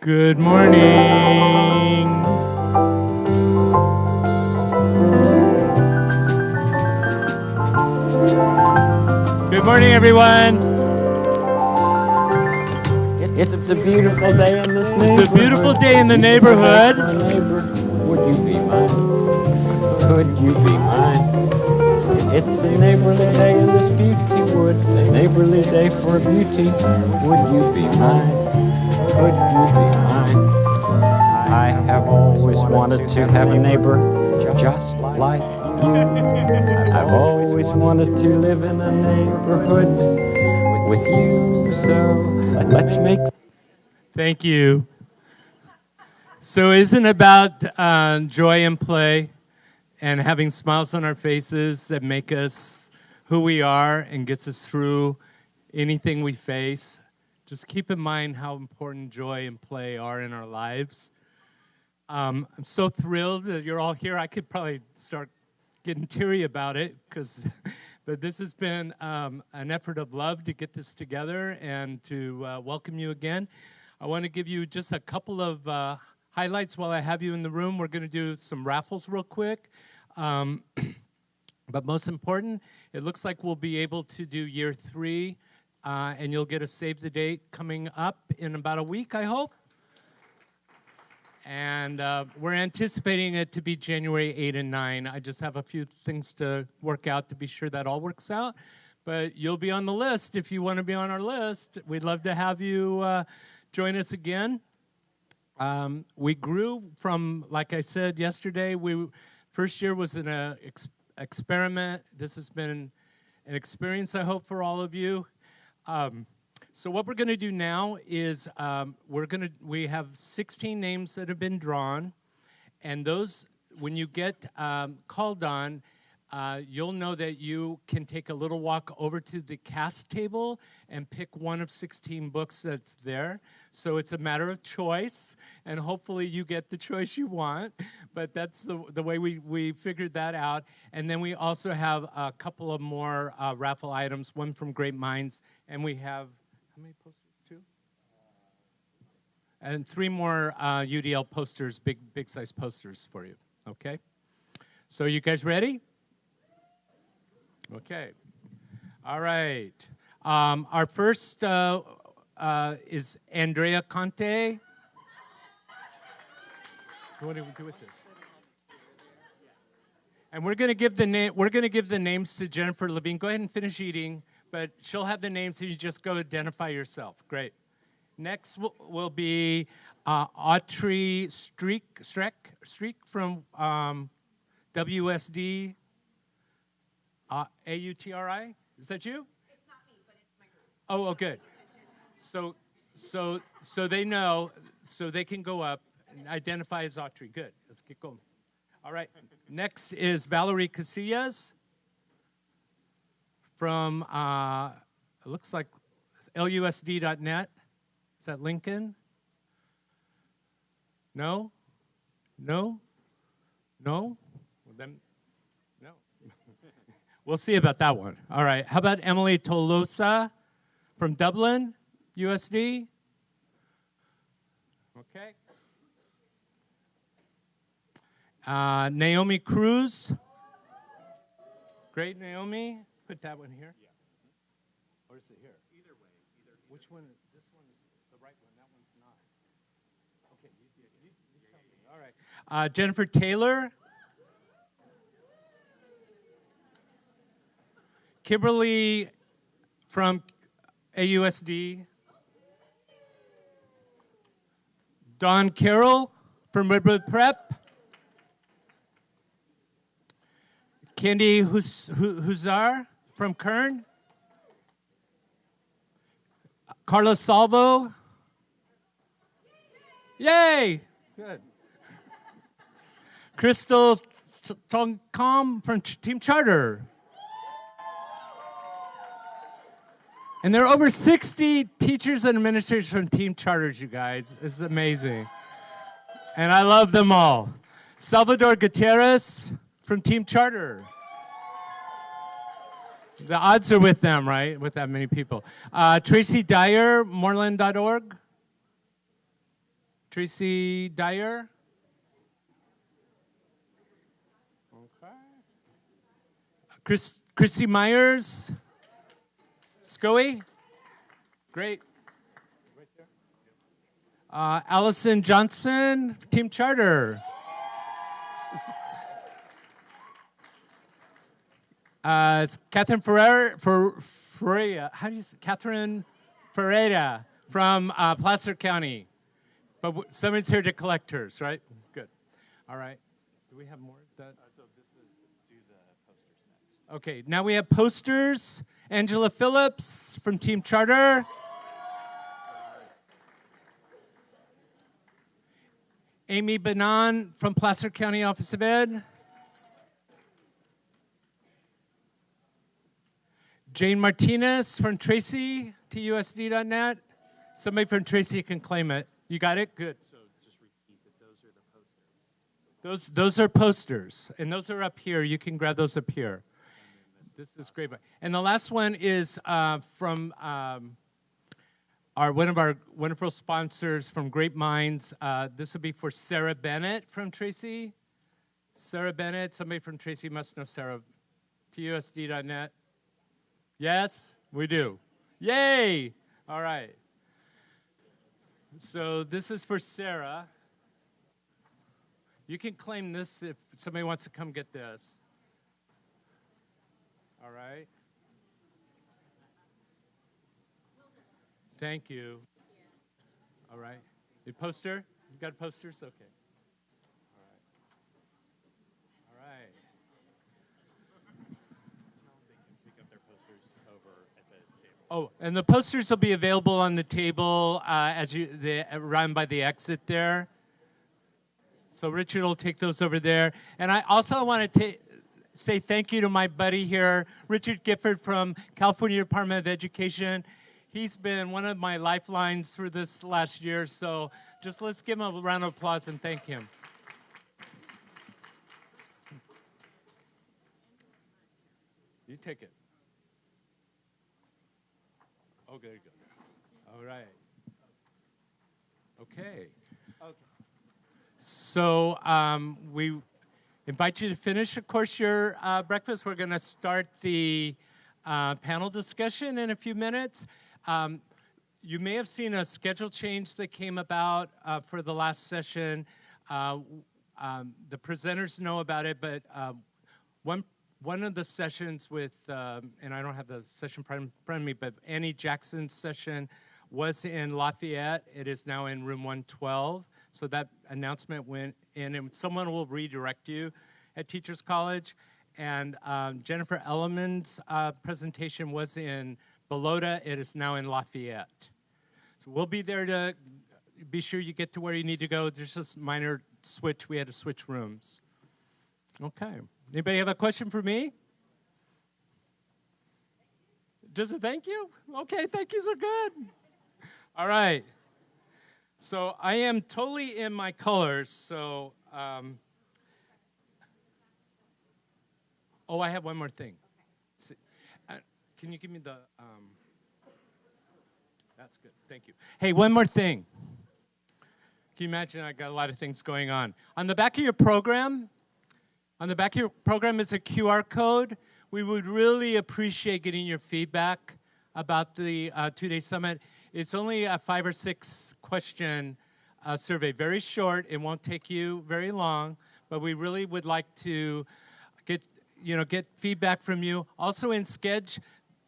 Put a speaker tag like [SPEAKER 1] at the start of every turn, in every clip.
[SPEAKER 1] Good morning. Good morning, everyone.
[SPEAKER 2] It's a beautiful day in this neighborhood.
[SPEAKER 1] It's a beautiful day in the neighborhood.
[SPEAKER 2] My neighbor, would you be mine? Could you be mine? It's a neighborly day in this beauty wood. A neighborly day for beauty. Would you be mine? Could you be mine? I have always wanted to have a neighbor just like you. I've always wanted to live in a neighborhood with you. So let's make.
[SPEAKER 1] Thank you. So isn't it about joy and play and having smiles on our faces that make us who we are and gets us through anything we face? Just keep in mind how important joy and play are in our lives. I'm so thrilled that you're all here. I could probably start getting teary about it, but this has been an effort of love to get this together and to welcome you again. I want to give you just a couple of highlights while I have you in the room. We're going to do some raffles real quick. But most important, it looks like we'll be able to do year 3, and you'll get a save the date coming up in about a week, I hope. And we're anticipating it to be January 8 and 9. I just have a few things to work out to be sure that all works out. But you'll be on the list if you want to be on our list. We'd love to have you join us again. We grew from, like I said yesterday, first year was an experiment. This has been an experience, I hope, for all of you. So what we're going to do now is we have 16 names that have been drawn, and those, when you get called on, you'll know that you can take a little walk over to the cast table and pick one of 16 books that's there. So it's a matter of choice, and hopefully you get the choice you want. But that's the way we figured that out. And then we also have a couple of more raffle items, one from Great Minds, and we have, how many posters? 2? And 3 more UDL posters, big size posters for you, okay? So you guys ready? Okay. All right. Our first is Andrea Conte. What do we do with this? And we're going to give the names to Jennifer Levine. Go ahead and finish eating, but she'll have the names, so you just go identify yourself. Great. Next will be Autry Streak from WSD. AUTRI? Is that you?
[SPEAKER 3] It's not me, but it's my group.
[SPEAKER 1] Oh, good. So they know, so they can go up and identify as Autry. Good. Let's get going. All right. Next is Valerie Casillas from, it looks like LUSD.net. Is that Lincoln? No? Well, then, no. We'll see about that one. All right. How about Emily Tolosa from Dublin, USD? Okay. Naomi Cruz. Great, Naomi. Put that one here. Yeah. Or is it here?
[SPEAKER 4] Either way.
[SPEAKER 1] Which one? This one is the right one. That one's not. Okay. You tell me. All right. Jennifer Taylor. Kimberly from AUSD. Don Carroll from Redwood Prep. Candy Huzar from Kern. Carlos Salvo. Yay! Good. Crystal Tongcom from Team Charter. And there are over 60 teachers and administrators from Team Charters, you guys. It's amazing. And I love them all. Salvador Gutierrez from Team Charter. The odds are with them, right? With that many people. Tracy Dyer, Moreland.org. Tracy Dyer. Okay. Christy Myers. SCOE. Great. Allison Johnson, Team Charter. Catherine Ferreira. How do you say? Catherine Ferreira from Placer County. But somebody's here to collect hers, right? Good. All right. Do we have more? So this is do the posters next. Okay. Now we have posters. Angela Phillips from Team Charter. Amy Banan from Placer County Office of Ed. Jane Martinez from Tracy, TUSD.net. Somebody from Tracy can claim it. You got it? Good.
[SPEAKER 4] So just repeat that those are the posters.
[SPEAKER 1] Those are posters, and those are up here. You can grab those up here. This is great. And the last one is from one of our wonderful sponsors from Great Minds. This will be for Sarah Bennett from Tracy. Sarah Bennett, somebody from Tracy must know Sarah. TUSD.net. Yes, we do. Yay! All right. So this is for Sarah. You can claim this if somebody wants to come get this. All right. Thank you. All right. The poster? You got posters? Okay. All right. All right. Oh, and the posters will be available on the table around by the exit there. So Richard will take those over there. And I also want to say thank you to my buddy here, Richard Gifford from California Department of Education. He's been one of my lifelines through this last year, so just let's give him a round of applause and thank him. You take it. Oh, there you go. All right. Okay. Okay. So we invite you to finish, of course, your breakfast. We're going to start the panel discussion in a few minutes. You may have seen a schedule change that came about for the last session. The presenters know about it, but one of the sessions with, and I don't have the session in front of me, but Annie Jackson's session was in Lafayette. It is now in room 112. So that announcement went in, and someone will redirect you at Teachers College. And Jennifer Elliman's presentation was in Belota. It is now in Lafayette. So we'll be there to be sure you get to where you need to go. There's just a minor switch. We had to switch rooms. Okay. Anybody have a question for me? Just a thank you? Okay, thank yous are good. All right. So I am totally in my colors, so... oh, I have one more thing. Can you give me the... that's good, thank you. Hey, one more thing. Can you imagine I got a lot of things going on? On the back of your program, is a QR code. We would really appreciate getting your feedback about the two-day summit. It's only a 5 or 6 question survey, very short. It won't take you very long, but we really would like to get feedback from you. Also in Sketch,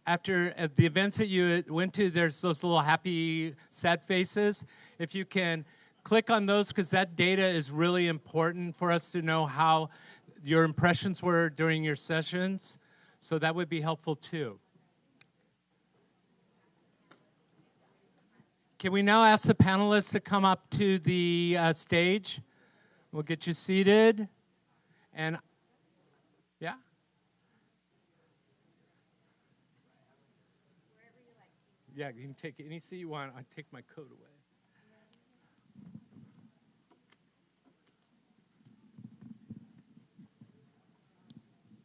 [SPEAKER 1] after the events that you went to, there's those little happy, sad faces. If you can click on those, because that data is really important for us to know how your impressions were during your sessions. So that would be helpful too. Can we now ask the panelists to come up to the stage? We'll get you seated. And yeah? Yeah, you can take any seat you want. I'll take my coat away.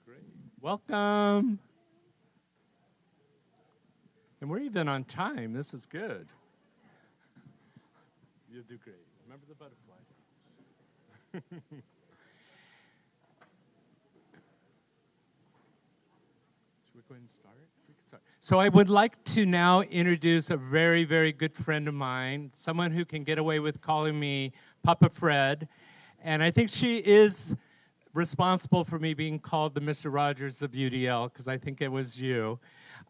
[SPEAKER 1] Great. Welcome. And we're even on time. This is good. You'll do great. Remember the butterflies. Should we go ahead and start? We can start. So I would like to now introduce a very, very good friend of mine, someone who can get away with calling me Papa Fred. And I think she is responsible for me being called the Mr. Rogers of UDL, because I think it was you.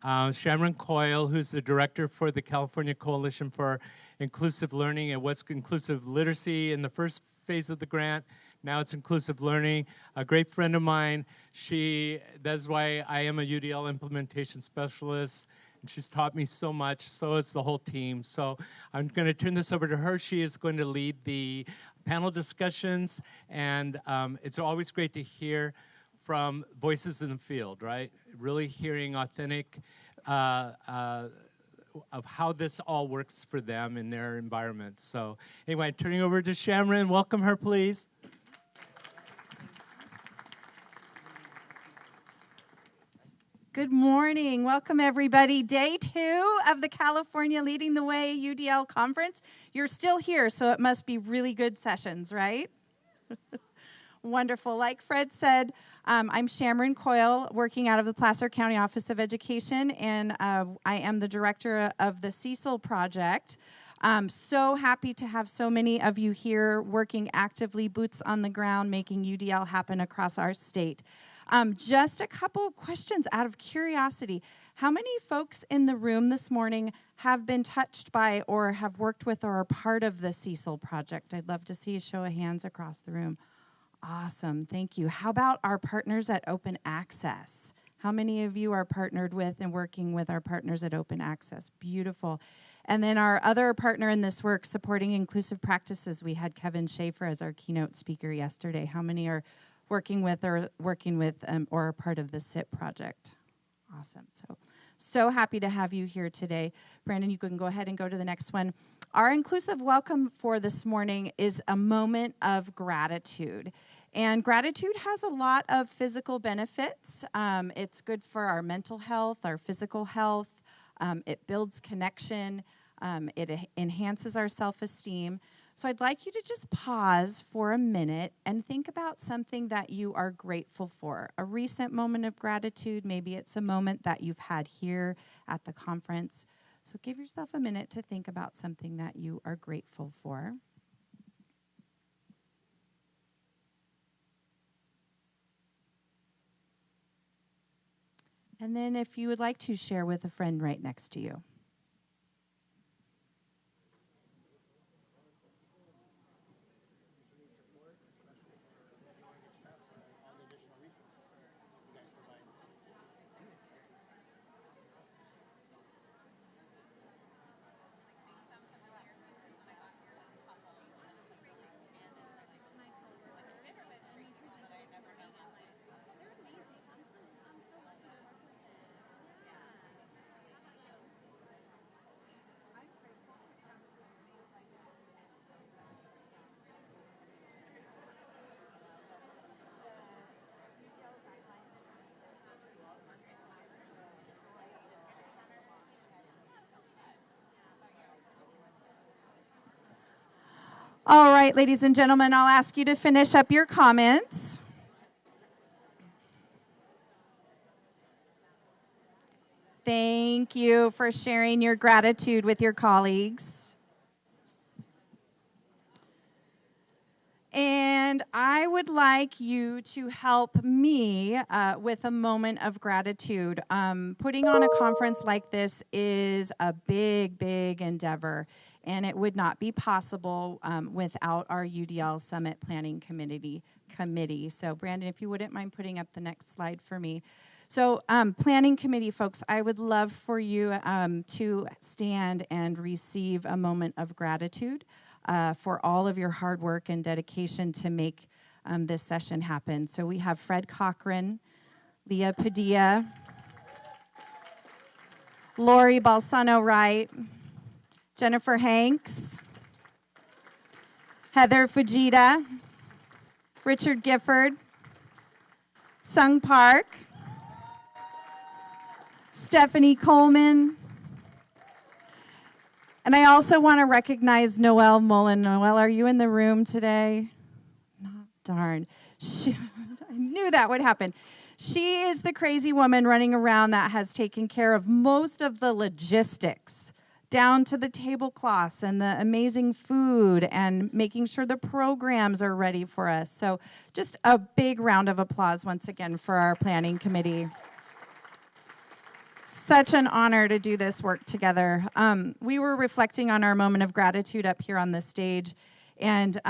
[SPEAKER 1] Shamron Coyle, who's the director for the California Coalition for Inclusive Learning. It was inclusive literacy in the first phase of the grant. Now it's inclusive learning. A great friend of mine. That's why I am a UDL implementation specialist. And she's taught me so much, so is the whole team. So I'm going to turn this over to her. She is going to lead the panel discussions. And it's always great to hear from voices in the field, right? Really hearing authentic of how this all works for them in their environment. So anyway, turning over to Shamron. Welcome her, please.
[SPEAKER 5] Good morning. Welcome, everybody. Day 2 of the California Leading the Way UDL conference. You're still here, so it must be really good sessions, right? Wonderful. Like Fred said, I'm Shamron Coyle, working out of the Placer County Office of Education, and I am the director of the Cecil project. I'm so happy to have so many of you here working actively, boots on the ground, making UDL happen across our state. Just a couple of questions out of curiosity. How many folks in the room this morning have been touched by or have worked with or are part of the Cecil project? I'd love to see a show of hands across the room. Awesome, thank you. How about our partners at Open Access? How many of you are partnered with and working with our partners at Open Access? Beautiful. And then our other partner in this work, supporting inclusive practices, we had Kevin Schaefer as our keynote speaker yesterday. How many are working with or are part of the SIP project? Awesome. So happy to have you here today. Brandon, you can go ahead and go to the next one. Our inclusive welcome for this morning is a moment of gratitude. And gratitude has a lot of physical benefits. It's good for our mental health, our physical health. It builds connection. It enhances our self-esteem. So I'd like you to just pause for a minute and think about something that you are grateful for. A recent moment of gratitude, maybe it's a moment that you've had here at the conference. So give yourself a minute to think about something that you are grateful for. And then if you would like to, share with a friend right next to you. All right, ladies and gentlemen, I'll ask you to finish up your comments. Thank you for sharing your gratitude with your colleagues. And I would like you to help me with a moment of gratitude. Putting on a conference like this is a big, big endeavor. And it would not be possible without our UDL Summit Planning Committee. So Brandon, if you wouldn't mind putting up the next slide for me. So Planning Committee folks, I would love for you to stand and receive a moment of gratitude for all of your hard work and dedication to make this session happen. So we have Fred Cochran, Leah Padilla, Lori Balsano-Wright, Jennifer Hanks, Heather Fujita, Richard Gifford, Sung Park, Stephanie Coleman, And I also want to recognize Noelle Mullen. Noelle, are you in the room today? Not darn. I knew that would happen. She is the crazy woman running around that has taken care of most of the logistics, down to the tablecloths and the amazing food and making sure the programs are ready for us. So just a big round of applause once again for our planning committee. Such an honor to do this work together. We were reflecting on our moment of gratitude up here on the stage, and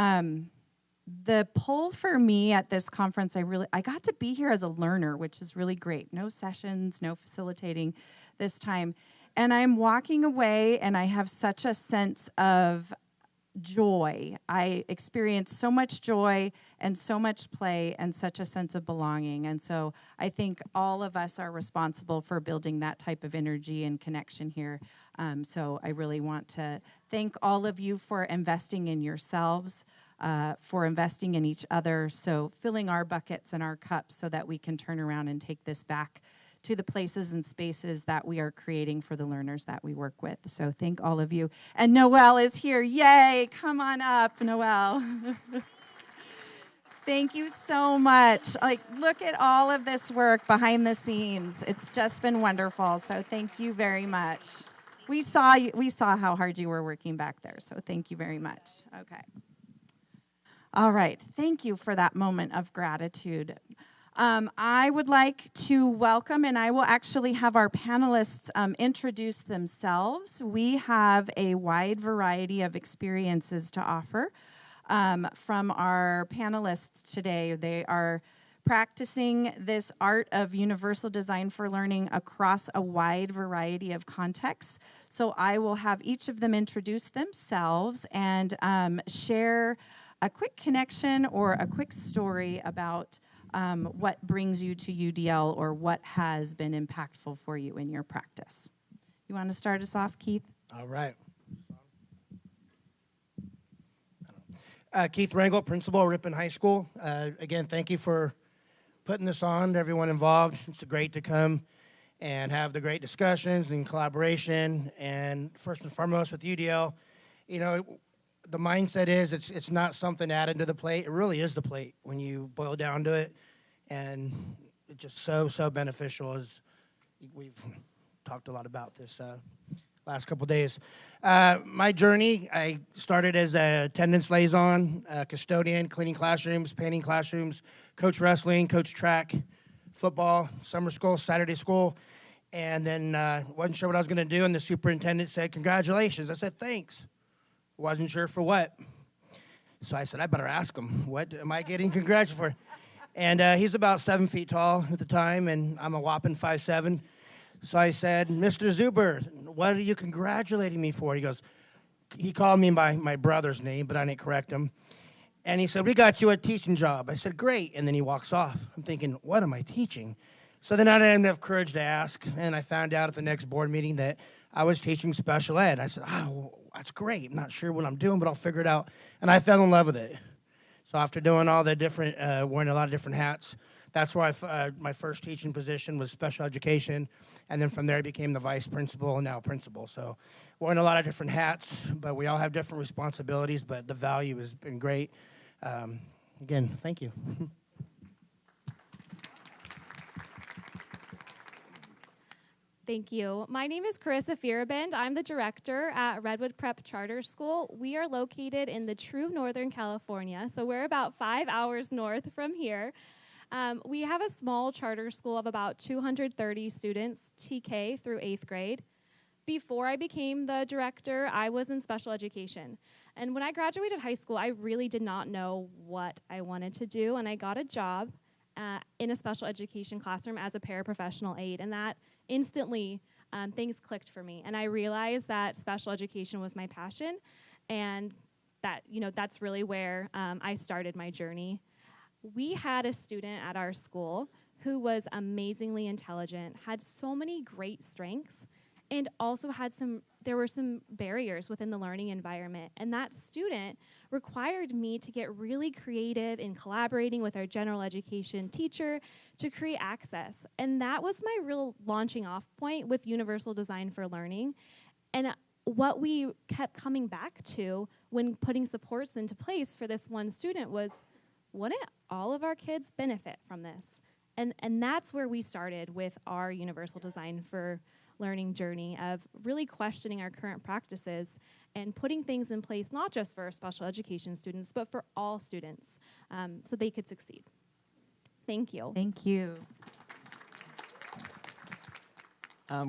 [SPEAKER 5] the pull for me at this conference, I got to be here as a learner, which is really great. No sessions, no facilitating this time. And I'm walking away, and I have such a sense of joy. I experienced so much joy and so much play and such a sense of belonging. And so I think all of us are responsible for building that type of energy and connection here. So I really want to thank all of you for investing in yourselves, for investing in each other, so filling our buckets and our cups so that we can turn around and take this back to the places and spaces that we are creating for the learners that we work with. So thank all of you. And Noelle is here. Yay! Come on up, Noelle. Thank you so much. Look at all of this work behind the scenes. It's just been wonderful. So thank you very much. We saw how hard you were working back there. So thank you very much. Okay. All right. Thank you for that moment of gratitude. I would like to welcome, and I will actually have our panelists introduce themselves. We have a wide variety of experiences to offer from our panelists today. They are practicing this art of universal design for learning across a wide variety of contexts. So I will have each of them introduce themselves and share a quick connection or a quick story about what brings you to UDL or what has been impactful for you in your practice. You want to start us off, Keith?
[SPEAKER 6] All right. Keith Rangel, principal, Ripon High School. Again, thank you for putting this on to everyone involved. It's great to come and have the great discussions and collaboration. And first and foremost with UDL, you know, the mindset is it's not something added to the plate. It really is the plate when you boil down to it. And it's just so beneficial, as we've talked a lot about this last couple days. My journey, I started as a attendance liaison, custodian, cleaning classrooms, painting classrooms, coach wrestling, coach track, football, summer school, Saturday school. And then wasn't sure what I was going to do, and the superintendent said, "Congratulations." I said, "Thanks." Wasn't sure for what. So I said, I better ask him, what am I getting congratulated for? And he's about 7 feet tall at the time, and I'm a whopping 5'7". So I said, "Mr. Zuber, what are you congratulating me for?" He called me by my brother's name, but I didn't correct him. And he said, "We got you a teaching job." I said, "Great." And then he walks off. I'm thinking, what am I teaching? So then I didn't have courage to ask, and I found out at the next board meeting that I was teaching special ed. I said, "Oh, that's great. I'm not sure what I'm doing, but I'll figure it out." And I fell in love with it. So after doing all the different, wearing a lot of different hats, that's where my first teaching position was special education. And then from there I became the vice principal and now principal. So wearing a lot of different hats, but we all have different responsibilities, but the value has been great. Again, thank you.
[SPEAKER 3] Thank you. My name is Karissa Feierabend. I'm the director at Redwood Prep Charter School. We are located in the true Northern California, so we're about 5 hours north from here. We have a small charter school of about 230 students, TK through 8th grade. Before I became the director, I was in special education. And when I graduated high school, I really did not know what I wanted to do, and I got a job in a special education classroom as a paraprofessional aide, and that instantly things clicked for me, and I realized that special education was my passion, and that that's really where I started my journey. We had a student at our school who was amazingly intelligent, had so many great strengths, and also there were some barriers within the learning environment. And that student required me to get really creative in collaborating with our general education teacher to create access. And that was my real launching off point with Universal Design for Learning. And what we kept coming back to when putting supports into place for this one student was, wouldn't all of our kids benefit from this? And that's where we started with our universal design for learning journey of really questioning our current practices and putting things in place, not just for special education students, but for all students, so they could succeed. Thank you.
[SPEAKER 5] Thank you.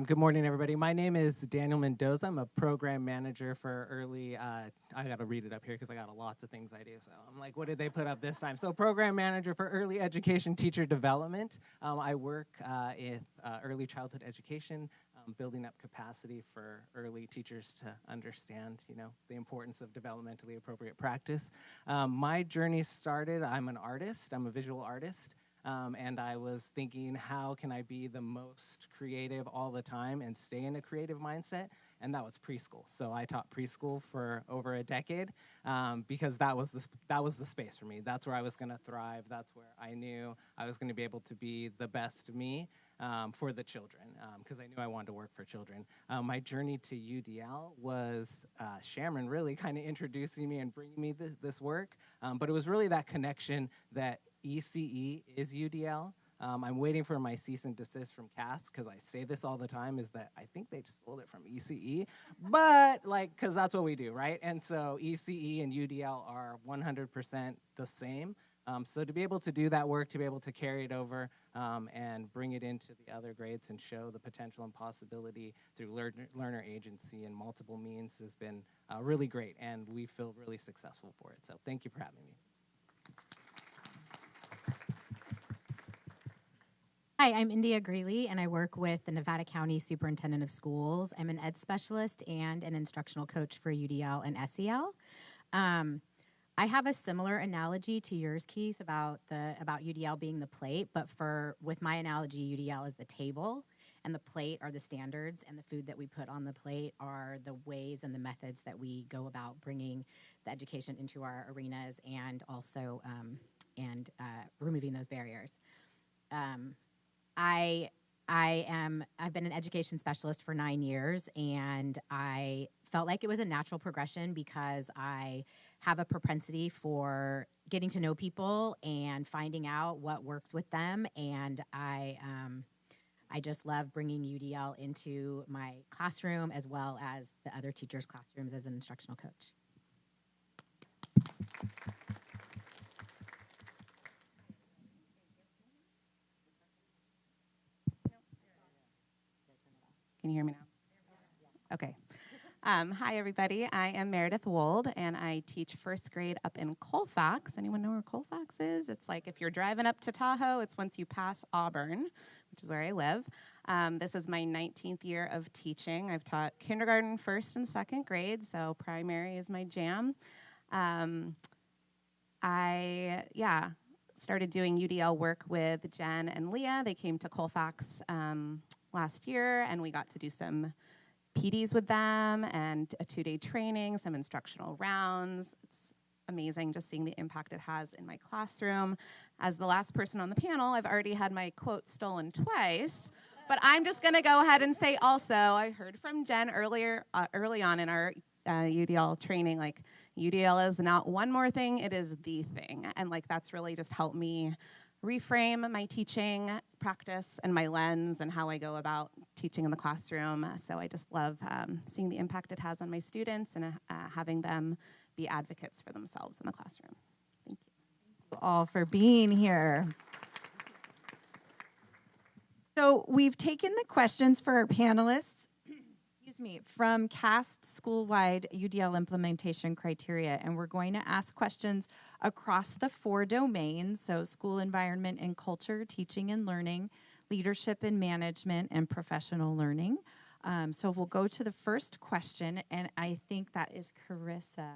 [SPEAKER 7] Good morning, everybody. My name is Daniel Mendoza. I'm a program manager for early, I got to read it up here because I got lots of things I do. So I'm like, what did they put up this time? So program manager for early education teacher development. I work in early childhood education, building up capacity for early teachers to understand, the importance of developmentally appropriate practice. My journey started, I'm an artist. I'm a visual artist. And I was thinking, how can I be the most creative all the time and stay in a creative mindset? And that was preschool. So I taught preschool for over a decade because that was the space for me. That's where I was going to thrive. That's where I knew I was going to be able to be the best me for the children because I knew I wanted to work for children. My journey to UDL was Shamron really kind of introducing me and bringing me this work. But it was really that connection that ECE is UDL. I'm waiting for my cease and desist from CAS because I say this all the time is that I think they stole it from ECE, but because that's what we do, right? And so ECE and UDL are 100% the same. So to be able to do that work, to be able to carry it over and bring it into the other grades and show the potential and possibility through learner agency and multiple means has been really great, and we feel really successful for it. So thank you for having me.
[SPEAKER 8] Hi, I'm India Greeley, and I work with the Nevada County Superintendent of Schools. I'm an ed specialist and an instructional coach for UDL and SEL. I have a similar analogy to yours, Keith, about UDL being the plate, but with my analogy, UDL is the table, and the plate are the standards, and the food that we put on the plate are the ways and the methods that we go about bringing the education into our arenas and also removing those barriers. I've been an education specialist for 9 years, and I felt like it was a natural progression because I have a propensity for getting to know people and finding out what works with them, and I just love bringing UDL into my classroom as well as the other teachers' classrooms as an instructional coach.
[SPEAKER 9] Can you hear me now? Okay. Hi, everybody. I am Meredith Wold, and I teach first grade up in Colfax. Anyone know where Colfax is? It's like if you're driving up to Tahoe, it's once you pass Auburn, which is where I live. This is my 19th year of teaching. I've taught kindergarten, first, and second grade, so primary is my jam. I started doing UDL work with Jen and Leah. They came to Colfax last year, and we got to do some PDs with them and a 2-day training, some instructional rounds. It's amazing just seeing the impact it has in my classroom. As the last person on the panel, I've already had my quote stolen twice, but I'm just going to go ahead and say also, I heard from Jen early on in our UDL training, UDL is not one more thing, it is the thing. And that's really just helped me reframe my teaching practice and my lens and how I go about teaching in the classroom. So I just love seeing the impact it has on my students and having them be advocates for themselves in the classroom. Thank you.
[SPEAKER 5] Thank you all for being here. So we've taken the questions for our panelists, from CAST school-wide UDL implementation criteria, and we're going to ask questions across the 4 domains, so school environment and culture, teaching and learning, leadership and management, and professional learning. So we'll go to the first question, and I think that is Karissa.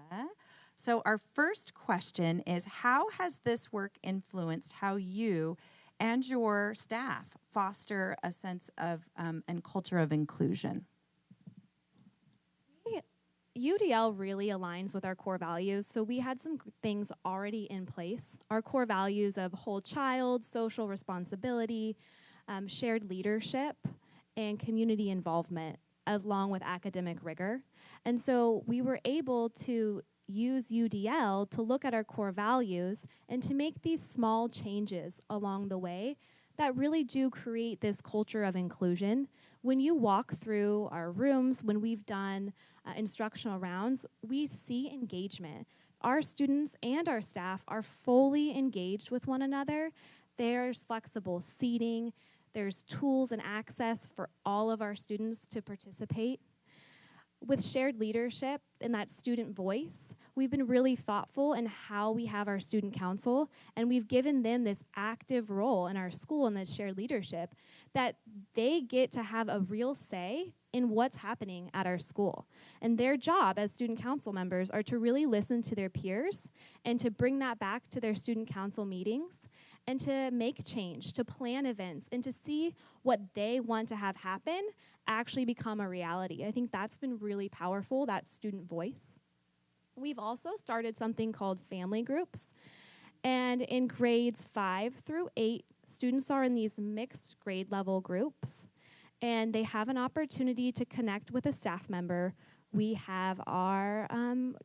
[SPEAKER 5] So our first question is, how has this work influenced how you and your staff foster a sense of and culture of inclusion?
[SPEAKER 3] UDL really aligns with our core values, so we had some things already in place. Our core values of whole child, social responsibility, shared leadership, and community involvement along with academic rigor. And so we were able to use UDL to look at our core values and to make these small changes along the way that really do create this culture of inclusion. When you walk through our rooms, when we've done instructional rounds, we see engagement. Our students and our staff are fully engaged with one another. There's flexible seating. There's tools and access for all of our students to participate. With shared leadership and that student voice, we've been really thoughtful in how we have our student council, and we've given them this active role in our school in this shared leadership that they get to have a real say in what's happening at our school. And their job as student council members are to really listen to their peers and to bring that back to their student council meetings and to make change, to plan events, and to see what they want to have happen actually become a reality. I think that's been really powerful, that student voice. We've also started something called family groups. And in grades 5 through 8, students are in these mixed grade level groups, and they have an opportunity to connect with a staff member. We have our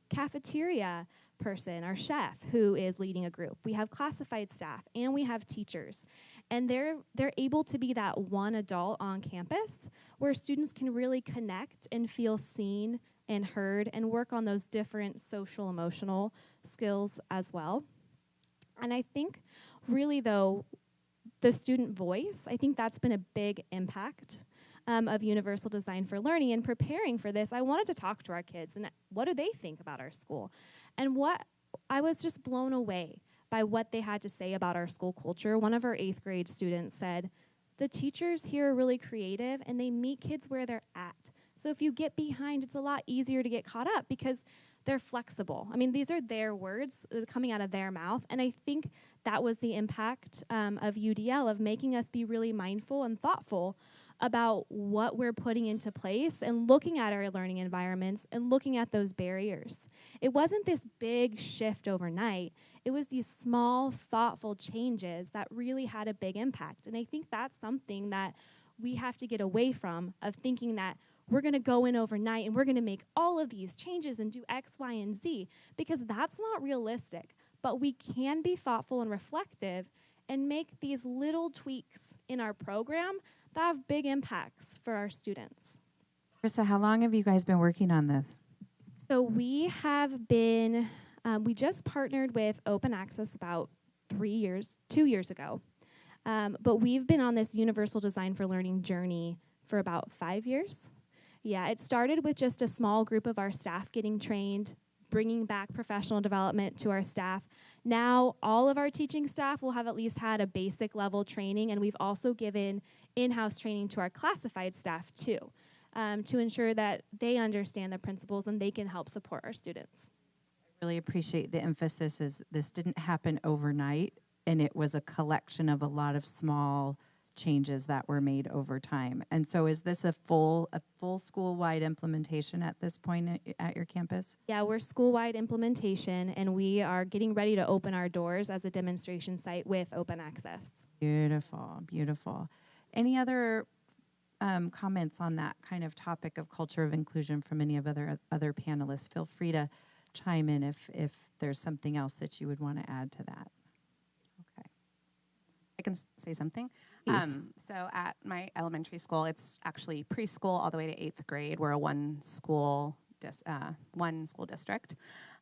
[SPEAKER 3] cafeteria person, our chef, who is leading a group. We have classified staff, and we have teachers. And they're able to be that one adult on campus where students can really connect and feel seen and heard and work on those different social emotional skills as well. And I think really though, the student voice, I think that's been a big impact of Universal Design for Learning. And preparing for this, I wanted to talk to our kids and what do they think about our school? And what I was just blown away by what they had to say about our school culture. One of our 8th grade students said, the teachers here are really creative and they meet kids where they're at. So if you get behind, it's a lot easier to get caught up because they're flexible. I mean, these are their words coming out of their mouth. And I think that was the impact of UDL, of making us be really mindful and thoughtful about what we're putting into place and looking at our learning environments and looking at those barriers. It wasn't this big shift overnight. It was these small, thoughtful changes that really had a big impact. And I think that's something that we have to get away from, of thinking that we're going to go in overnight and we're going to make all of these changes and do X, Y, and Z, because that's not realistic. But we can be thoughtful and reflective and make these little tweaks in our program that have big impacts for our students.
[SPEAKER 5] Karissa, how long have you guys been working on this?
[SPEAKER 3] So we have been, we just partnered with Open Access about 2 years ago. But we've been on this Universal Design for Learning journey for about 5 years. Yeah, it started with just a small group of our staff getting trained, bringing back professional development to our staff. Now, all of our teaching staff will have at least had a basic level training, and we've also given in-house training to our classified staff too, to ensure that they understand the principles and they can help support our students.
[SPEAKER 5] I really appreciate the emphasis is this didn't happen overnight, and it was a collection of a lot of small changes that were made over time. And so is this a full school-wide implementation at this point at your campus?
[SPEAKER 3] Yeah, we're school-wide implementation, and we are getting ready to open our doors as a demonstration site with Open Access.
[SPEAKER 5] Beautiful, beautiful. Any other comments on that kind of topic of culture of inclusion from any of other panelists? Feel free to chime in if there's something else that you would want to add to that. Okay.
[SPEAKER 9] I can say something.
[SPEAKER 5] So
[SPEAKER 9] at my elementary school, it's actually preschool all the way to 8th grade. We're a one school district.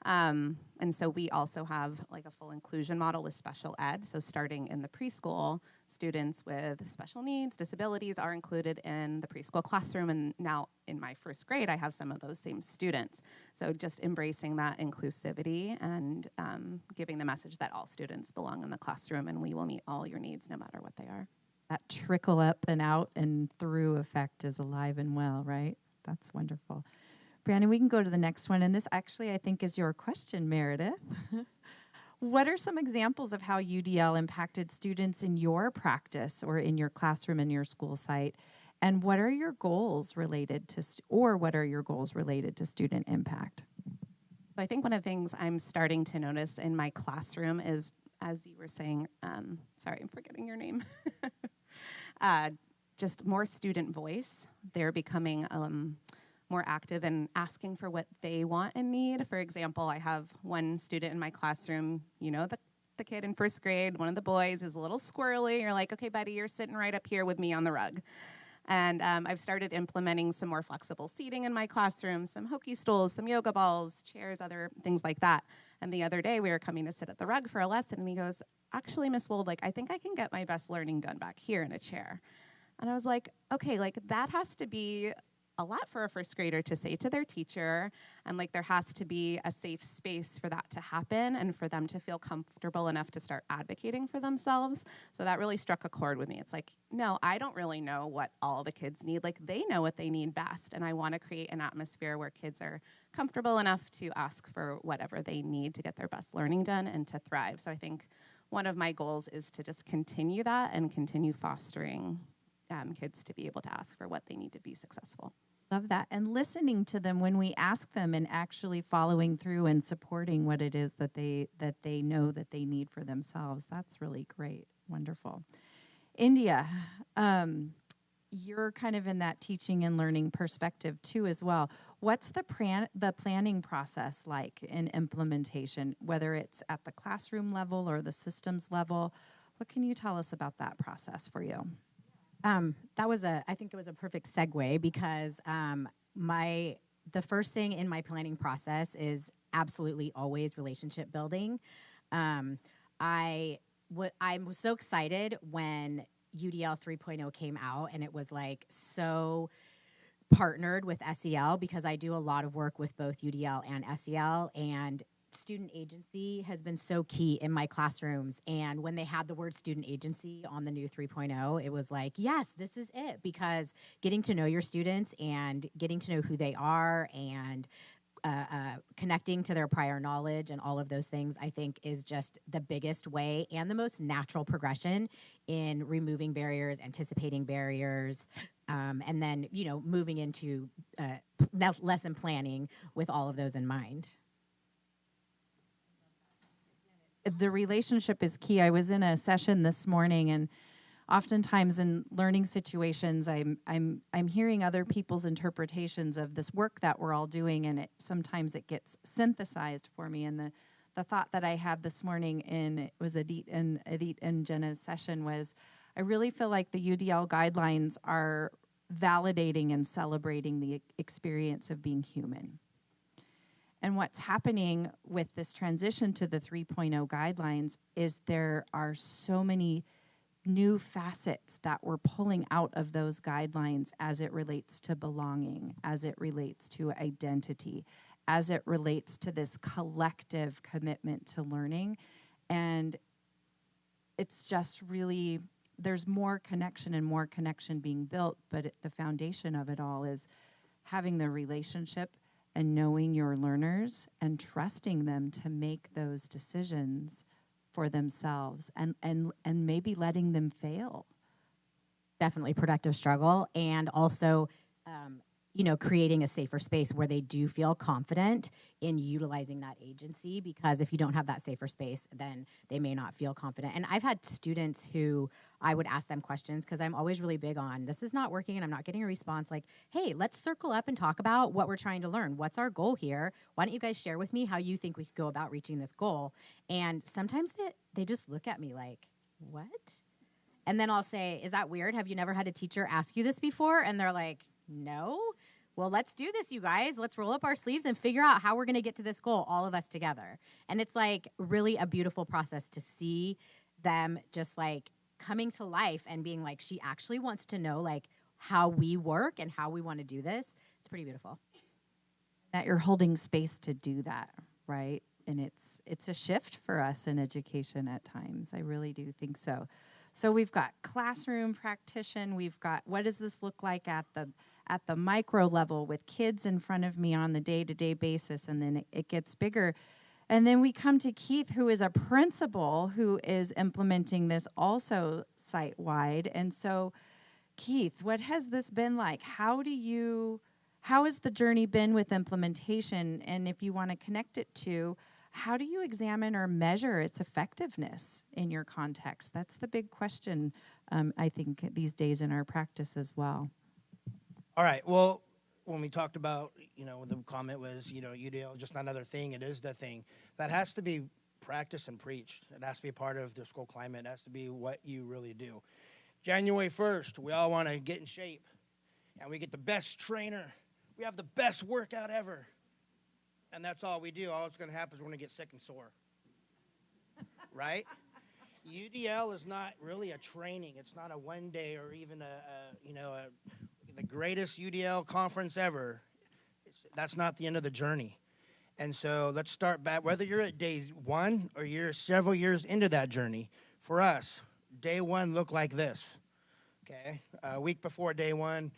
[SPEAKER 9] And so we also have like a full inclusion model with special ed. So starting in the preschool, students with special needs, disabilities are included in the preschool classroom. And now in my 1st grade, I have some of those same students. So just embracing that inclusivity and giving the message that all students belong in the classroom and we will meet all your needs no matter what they are.
[SPEAKER 5] that trickle up and out and through effect is alive and well, right? That's wonderful. Brandon, we can go to the next one. And this actually, I think, is your question, Meredith. What are some examples of how UDL impacted students in your practice or in your classroom in your school site? And what are your goals related to, what are your goals related to student impact?
[SPEAKER 9] I think one of the things I'm starting to notice in my classroom is, as you were saying, sorry, I'm forgetting your name, just more student voice. they're becoming more active in asking for what they want and need. For example, I have one student in my classroom, you know, the kid in first grade, one of the boys is a little squirrely. You're like, okay, buddy, you're sitting right up here with me on the rug. And I've started implementing some more flexible seating in my classroom, some hokey stools, some yoga balls, chairs, other things like that. And the other day we were coming to sit at the rug for a lesson, and he goes, actually, Miss Wold, like, I think I can get my best learning done back here in a chair. And I was like, okay, like, that has to be a lot for a first grader to say to their teacher, and like there has to be a safe space for that to happen and for them to feel comfortable enough to start advocating for themselves. So that really struck a chord with me. It's like, no, I don't really know what all the kids need. Like, they know what they need best, and I want to create an atmosphere where kids are comfortable enough to ask for whatever they need to get their best learning done and to thrive. So I think one of my goals is to just continue that and continue fostering kids to be able to ask for what they need to be successful.
[SPEAKER 5] Love that. And listening to them when we ask them and actually following through and supporting what it is that they know that they need for themselves. That's really great. Wonderful. India, you're kind of in that teaching and learning perspective too as well. What's the planning process like in implementation, whether it's at the classroom level or the systems level? What can you tell us about that process for you?
[SPEAKER 8] I think it was a perfect segue because the first thing in my planning process is absolutely always relationship building. I was so excited when UDL 3.0 came out, and it was like so partnered with SEL because I do a lot of work with both UDL and SEL, and student agency has been so key in my classrooms. And when they had the word student agency on the new 3.0, it was like, yes, this is it, because getting to know your students and getting to know who they are and connecting to their prior knowledge and all of those things, I think, is just the biggest way and the most natural progression in removing barriers, anticipating barriers, and then, you know, moving into lesson planning with all of those in mind.
[SPEAKER 5] The relationship is key. I was in a session this morning, and oftentimes in learning situations, I'm hearing other people's interpretations of this work that we're all doing, and sometimes it gets synthesized for me. And the thought that I had this morning it was Adit and Jenna's session was, I really feel like the UDL guidelines are validating and celebrating the experience of being human. And what's happening with this transition to the 3.0 guidelines is there are so many new facets that we're pulling out of those guidelines as it relates to belonging, as it relates to identity, as it relates to this collective commitment to learning. And it's just really, there's more connection being built, but the foundation of it all is having the relationship and knowing your learners and trusting them to make those decisions for themselves and maybe letting them fail.
[SPEAKER 8] Definitely productive struggle, and also creating a safer space where they do feel confident in utilizing that agency, because if you don't have that safer space, then they may not feel confident. And I've had students who I would ask them questions, because I'm always really big on, this is not working and I'm not getting a response, like, hey, let's circle up and talk about what we're trying to learn. What's our goal here? Why don't you guys share with me how you think we could go about reaching this goal? And sometimes they just look at me like, what? And then I'll say, is that weird? Have you never had a teacher ask you this before? And they're like, no. Well, let's do this, you guys. Let's roll up our sleeves and figure out how we're going to get to this goal, all of us together. And it's like really a beautiful process to see them just like coming to life and being like, she actually wants to know like how we work and how we want to do this. It's pretty beautiful.
[SPEAKER 5] That you're holding space to do that, right? And it's a shift for us in education at times. I really do think so. So we've got classroom practitioner. We've got, what does this look like at the micro level with kids in front of me on the day-to-day basis, and then it gets bigger. And then we come to Keith, who is a principal who is implementing this also site-wide. And so, Keith, what has this been like? How has the journey been with implementation? And if you want to connect it to, how do you examine or measure its effectiveness in your context? That's the big question, I think, these days in our practice as well.
[SPEAKER 6] All right. Well, when we talked about, the comment was, UDL just not another thing. It is the thing. That has to be practiced and preached. It has to be part of the school climate. It has to be what you really do. January 1st, we all want to get in shape. And we get the best trainer. We have the best workout ever. And that's all we do. All that's going to happen is we're going to get sick and sore. Right? UDL is not really a training. It's not a one day or even the greatest UDL conference ever. That's not the end of the journey. And so let's start back. Whether you're at day one or you're several years into that journey, for us, day one looked like this. Okay? A week before day one,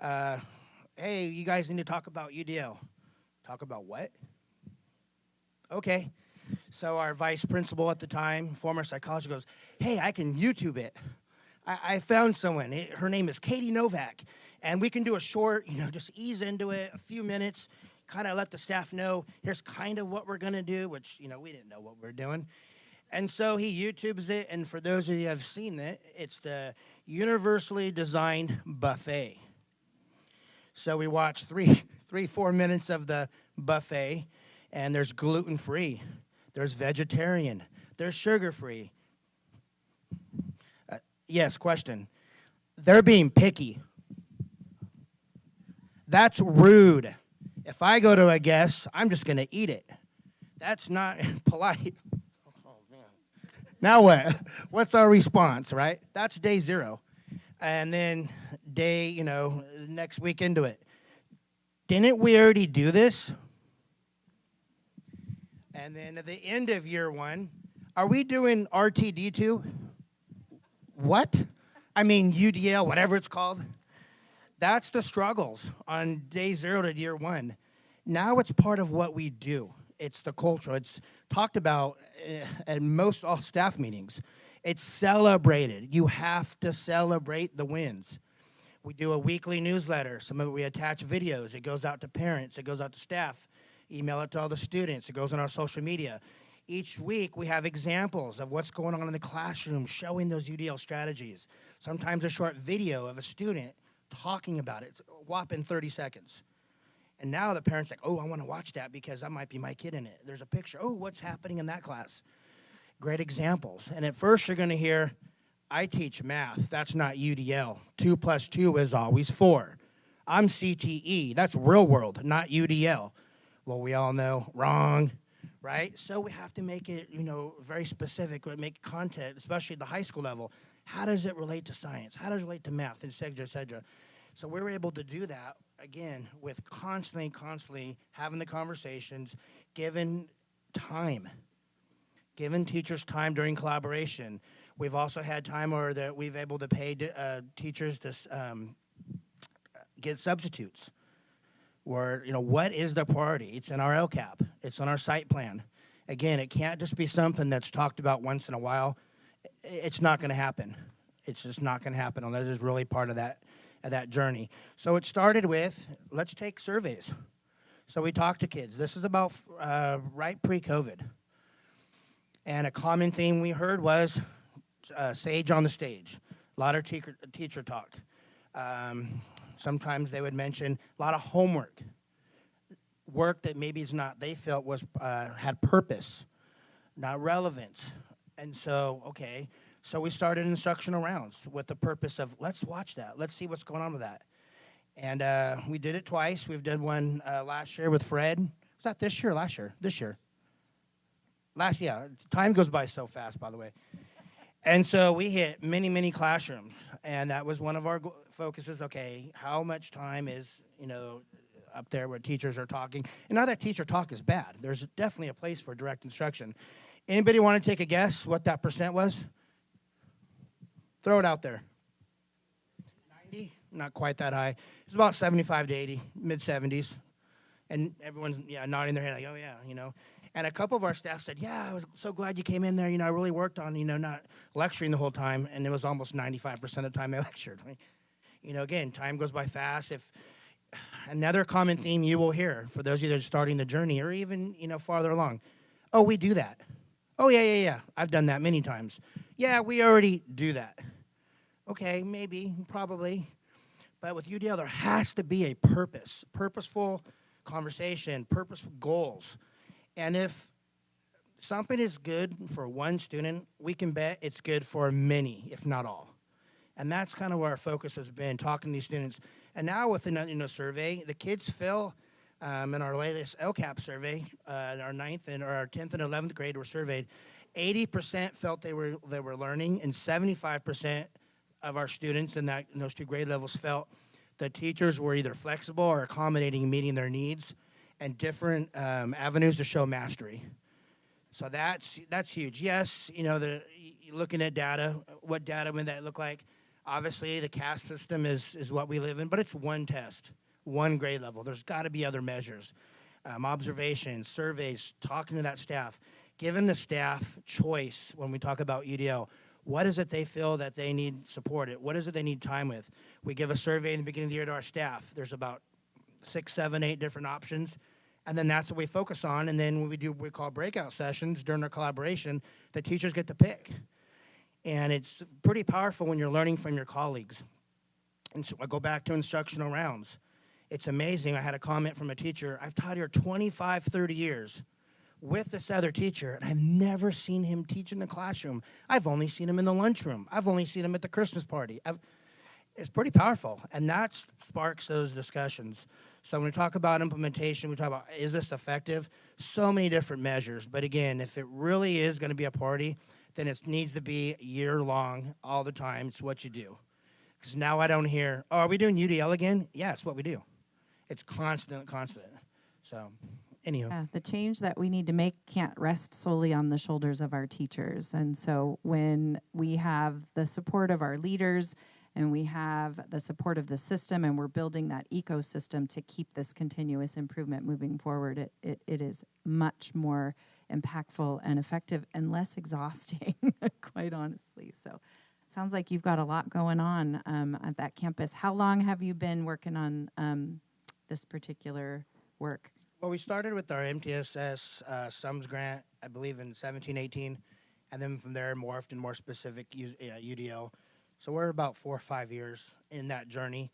[SPEAKER 6] hey, you guys need to talk about UDL. Talk about what? Okay. So our vice principal at the time, former psychologist, goes, hey, I can YouTube it. I found someone. Her name is Katie Novak. And we can do a short, just ease into it, a few minutes, kind of let the staff know, here's kind of what we're going to do, which, we didn't know what we were doing. And so he YouTubes it. And for those of you who have seen it, it's the universally designed buffet. So we watch 4 minutes of the buffet, and there's gluten-free, there's vegetarian, there's sugar-free. Yes, question. They're being picky. That's rude. If I go to a guest, I'm just going to eat it. That's not polite. Oh, man. Now what? What's our response, right? That's day 0. And then day, next week into it. Didn't we already do this? And then at the end of year 1, are we doing RTD2? What? I mean, UDL, whatever it's called. That's the struggles on day 0 to year 1. Now it's part of what we do. It's the culture. It's talked about at most all staff meetings. It's celebrated. You have to celebrate the wins. We do a weekly newsletter. Some of it we attach videos. It goes out to parents. It goes out to staff. Email it to all the students. It goes on our social media. Each week we have examples of what's going on in the classroom, showing those UDL strategies. Sometimes a short video of a student talking about it. It's a whopping 30 seconds. And now the parent's like, oh, I want to watch that because that might be my kid in it. There's a picture. Oh, what's happening in that class? Great examples. And at first you're going to hear, I teach math. That's not UDL. 2 + 2 is always 4. I'm CTE. That's real world, not UDL. Well, we all know, wrong, right? So we have to make it, very specific, make content, especially at the high school level. How does it relate to science? How does it relate to math, et cetera, et cetera? So we're able to do that, again, with constantly having the conversations, given time, giving teachers time during collaboration. We've also had time where that we've able to pay teachers to get substitutes. Where, what is the priority? It's in our LCAP. It's on our site plan. Again, it can't just be something that's talked about once in a while. It's not going to happen. It's just not going to happen. And that is really part of that journey. So it started with, let's take surveys. So we talked to kids. This is about right pre-COVID. And a common theme we heard was sage on the stage. A lot of teacher talk. Sometimes they would mention a lot of homework, work that maybe is not, they felt was had purpose, not relevance. And so, okay, so we started instructional rounds with the purpose of, let's watch that. Let's see what's going on with that. And we did it twice. We've done one last year with Fred. Was that this year or last year? This year. Time goes by so fast, by the way. And so we hit many classrooms, and that was one of our focuses. Okay, how much time is, up there where teachers are talking? And not that teacher talk is bad. There's definitely a place for direct instruction. Anybody want to take a guess what that percent was? Throw it out there. 90? Not quite that high. It's about 75 to 80, mid-70s. And everyone's, nodding their head like, oh, yeah, And a couple of our staff said, yeah, I was so glad you came in there. I really worked on, not lecturing the whole time. And it was almost 95% of the time I lectured. Again, time goes by fast. If another common theme you will hear for those of you that are starting the journey or even, farther along, oh, we do that. Oh, yeah. I've done that many times. Yeah, we already do that. Okay, maybe, probably. But with UDL, there has to be a purpose, purposeful conversation, purposeful goals. And if something is good for one student, we can bet it's good for many, if not all. And that's kind of where our focus has been, talking to these students. And now with the survey, the kids feel, in our latest LCAP survey, our 9th and or our 10th and 11th grade were surveyed, 80% felt they were learning, and 75% of our students in those 2 grade levels felt the teachers were either flexible or accommodating, meeting their needs, and different avenues to show mastery. So that's huge. Yes, looking at data, what data would that look like? Obviously, the CAS system is what we live in, but it's one test, one grade level. There's got to be other measures, observations, surveys, talking to that staff, giving the staff choice when we talk about UDL. What is it they feel that they need support at? What is it they need time with? We give a survey in the beginning of the year to our staff. There's about 6, 7, 8 different options. And then that's what we focus on. And then when we call breakout sessions during our collaboration, the teachers get to pick. And it's pretty powerful when you're learning from your colleagues. And so I go back to instructional rounds. It's amazing. I had a comment from a teacher. I've taught here 25, 30 years with this other teacher, and I've never seen him teach in the classroom. I've only seen him in the lunchroom. I've only seen him at the Christmas party. It's pretty powerful, and that sparks those discussions. So when we talk about implementation, we talk about, is this effective? So many different measures. But again, if it really is going to be a party, then it needs to be year-long, all the time. It's what you do. Because now I don't hear, oh, are we doing UDL again? Yeah, it's what we do. It's constant. So, anywho.
[SPEAKER 5] Yeah, the change that we need to make can't rest solely on the shoulders of our teachers. And so when we have the support of our leaders and we have the support of the system and we're building that ecosystem to keep this continuous improvement moving forward, it is much more impactful and effective and less exhausting, quite honestly. So sounds like you've got a lot going on at that campus. How long have you been working on this particular work?
[SPEAKER 6] Well, we started with our MTSS SUMS grant, I believe, in 17, 18, and then from there morphed and more specific UDL. So we're about 4 or 5 years in that journey.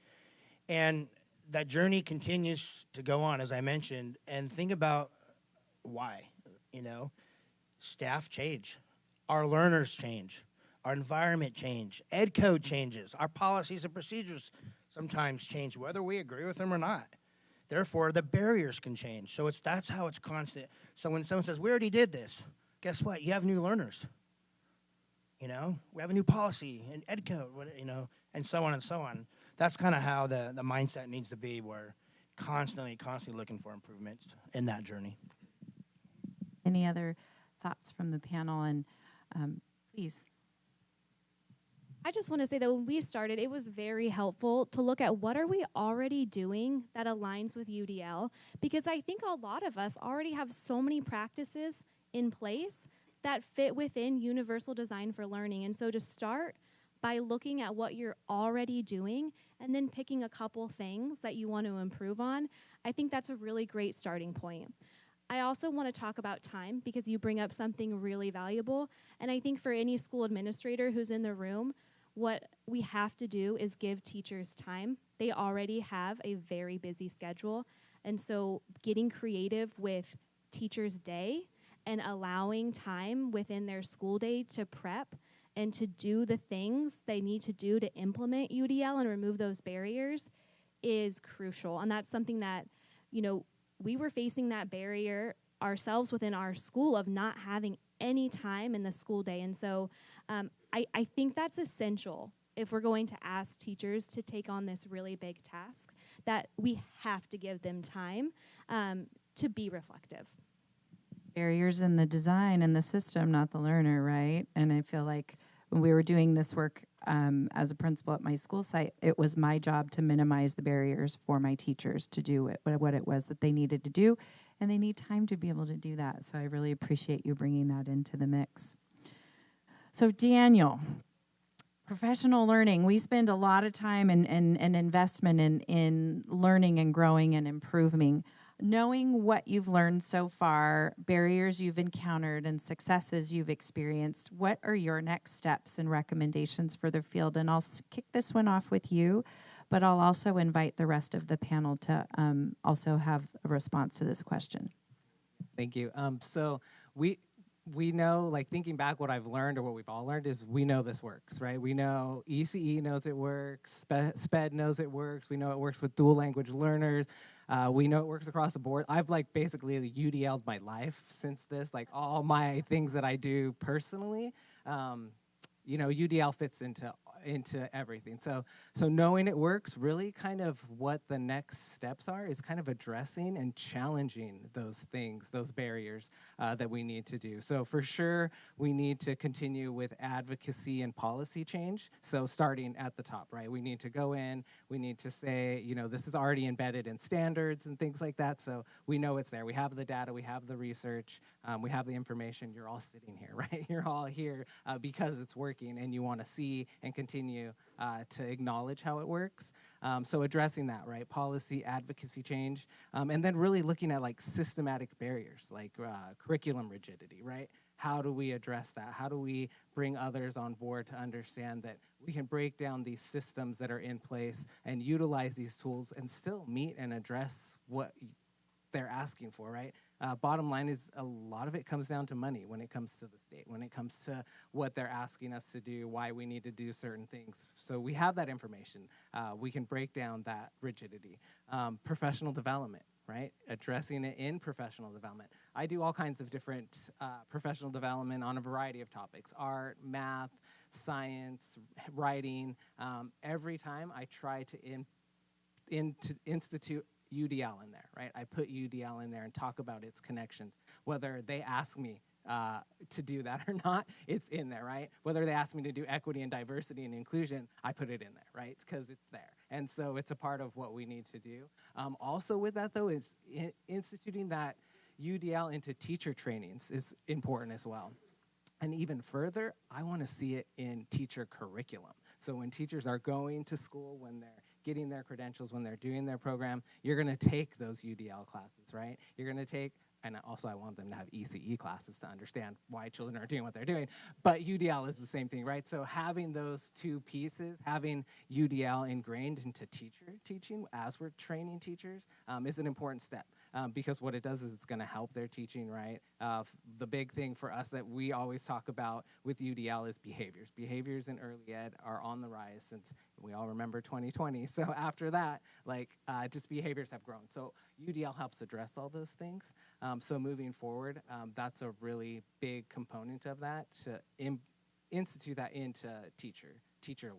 [SPEAKER 6] And that journey continues to go on, as I mentioned, and think about why. Staff change. Our learners change. Our environment change. Ed code changes. Our policies and procedures sometimes change, whether we agree with them or not. Therefore, the barriers can change. So that's how it's constant. So when someone says, we already did this, guess what? You have new learners. We have a new policy and ed code, and so on and so on. That's kind of how the mindset needs to be. We're constantly looking for improvements in that journey.
[SPEAKER 5] Any other thoughts from the panel? And please.
[SPEAKER 3] I just want to say that when we started, it was very helpful to look at what are we already doing that aligns with UDL, because I think a lot of us already have so many practices in place that fit within universal design for learning. And so to start by looking at what you're already doing and then picking a couple things that you want to improve on, I think that's a really great starting point. I also want to talk about time because you bring up something really valuable. And I think for any school administrator who's in the room, what we have to do is give teachers time. They already have a very busy schedule. And so getting creative with teachers' day and allowing time within their school day to prep and to do the things they need to do to implement UDL and remove those barriers is crucial. And that's something that, we were facing that barrier ourselves within our school of not having any time in the school day. And so I think that's essential if we're going to ask teachers to take on this really big task, that we have to give them time to be reflective.
[SPEAKER 5] Barriers in the design and the system, not the learner, right? And I feel like when we were doing this work as a principal at my school site, it was my job to minimize the barriers for my teachers to do what it was that they needed to do, and they need time to be able to do that. So I really appreciate you bringing that into the mix. So Daniel, professional learning, we spend a lot of time and investment in learning and growing and improving. Knowing what you've learned so far, barriers you've encountered, and successes you've experienced, what are your next steps and recommendations for the field? And I'll kick this one off with you, but I'll also invite the rest of the panel to also have a response to this question.
[SPEAKER 7] Thank you. So we know, like thinking back, what I've learned or what we've all learned is we know this works, right? We know ECE knows it works, SPED knows it works, we know it works with dual language learners, we know it works across the board. I've like basically UDL'd my life since this, like all my things that I do personally, you know, UDL fits into everything. So knowing it works, really kind of what the next steps are is kind of addressing and challenging those things, those barriers that we need to do. So for sure, we need to continue with advocacy and policy change. So starting at the top, right? We need to go in, we need to say, you know, this is already embedded in standards and things like that. So we know it's there. We have the data, we have the research, we have the information. You're all sitting here, right? You're all here because it's working and you want to see and continue to acknowledge how it works. So addressing that, right? Policy, advocacy change, and then really looking at like systematic barriers, like curriculum rigidity, right? How do we address that? How do we bring others on board to understand that we can break down these systems that are in place and utilize these tools and still meet and address what they're asking for, right? Bottom line is a lot of it comes down to money when it comes to the state, when it comes to what they're asking us to do, why we need to do certain things. So we have that information. We can break down that rigidity. Professional development, right? Addressing it in professional development. I do all kinds of different professional development on a variety of topics: art, math, science, writing. Every time I try to institute UDL in there, right? I put UDL in there and talk about its connections. Whether they ask me to do that or not, it's in there, right? Whether they ask me to do equity and diversity and inclusion, I put it in there, right? Because it's there. And so it's a part of what we need to do. Also with that, though, is instituting that UDL into teacher trainings is important as well. And even further, I want to see it in teacher curriculum. So when teachers are going to school, when they're getting their credentials, when they're doing their program, you're going to take those UDL classes, right? You're going to take, and also I want them to have ECE classes to understand why children are doing what they're doing, but UDL is the same thing, right? So having those two pieces, having UDL ingrained into teacher teaching as we're training teachers is an important step because what it does is it's going to help their teaching, right? The big thing for us that we always talk about with UDL is behaviors. Behaviors in early ed are on the rise since we all remember 2020. So after that, like just behaviors have grown. So UDL helps address all those things. So moving forward, that's a really big component of that, to institute that into teacher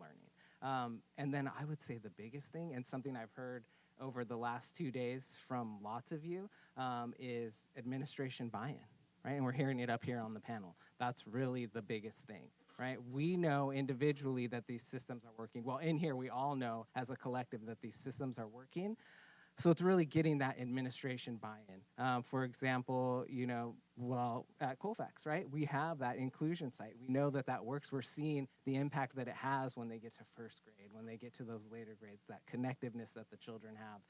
[SPEAKER 7] learning. And then I would say the biggest thing, and something I've heard over the last 2 days from lots of you, is administration buy-in, right? And we're hearing it up here on the panel. That's really the biggest thing, right? We know individually that these systems are working. Well, in here, we all know as a collective that these systems are working. So it's really getting that administration buy-in. For example, you know, well, at Colfax, right, we have that inclusion site. We know that that works. We're seeing the impact that it has when they get to first grade, when they get to those later grades, that connectiveness that the children have,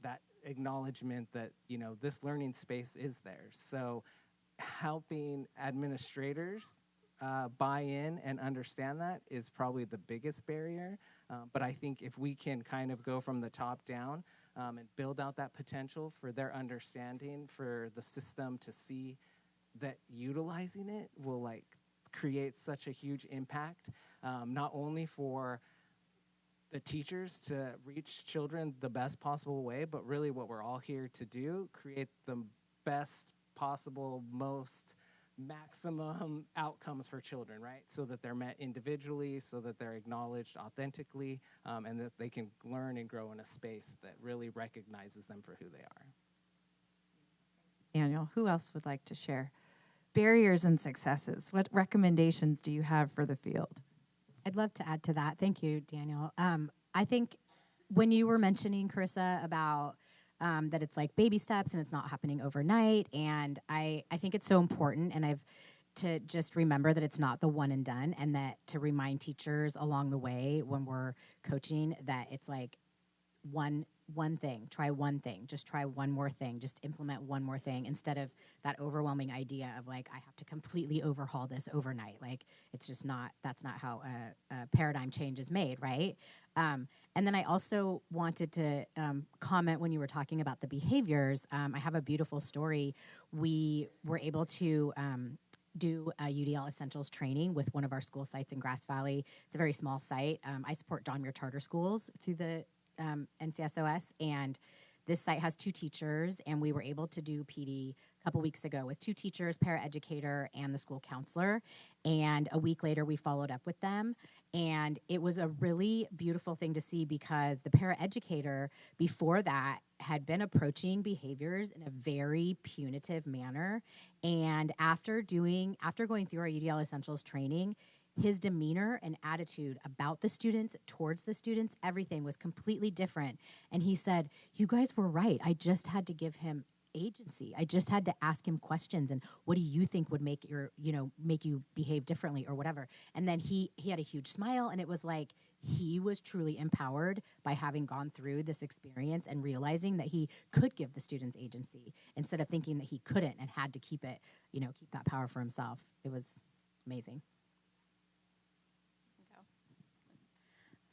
[SPEAKER 7] that acknowledgement that, you know, this learning space is there. So helping administrators buy in and understand that is probably the biggest barrier. But I think if we can kind of go from the top down and build out that potential for their understanding, for the system to see that utilizing it will like create such a huge impact, not only for the teachers to reach children the best possible way, but really what we're all here to do, create the best possible, most maximum outcomes for children, right? So that they're met individually, so that they're acknowledged authentically, and that they can learn and grow in a space that really recognizes them for who they are.
[SPEAKER 5] Daniel, who else would like to share? Barriers and successes. What recommendations do you have for the field?
[SPEAKER 8] I'd love to add to that. Thank you, Daniel. I think when you were mentioning, Karissa, about that it's like baby steps and it's not happening overnight, and I think it's so important, and to just remember that it's not the one and done, and that to remind teachers along the way when we're coaching that it's like one one thing, try one thing, just try one more thing, just implement one more thing instead of that overwhelming idea of like, I have to completely overhaul this overnight. Like, it's just not, that's not how a paradigm change is made, right? And then I also wanted to comment when you were talking about the behaviors. I have a beautiful story. We were able to do a UDL Essentials training with one of our school sites in Grass Valley. It's a very small site. I support John Muir Charter Schools through the NCSOS, and this site has 2 teachers, and we were able to do PD a couple weeks ago with 2 teachers, paraeducator, and the school counselor. And a week later, we followed up with them. And it was a really beautiful thing to see because the paraeducator before that had been approaching behaviors in a very punitive manner. And after going through our UDL Essentials training, his demeanor and attitude about the students, towards the students, everything was completely different. And he said, you guys were right. I just had to give him agency. I just had to ask him questions and what do you think would make make you behave differently or whatever. And then he had a huge smile, and it was like he was truly empowered by having gone through this experience and realizing that he could give the students agency instead of thinking that he couldn't and had to keep that power for himself. It was amazing.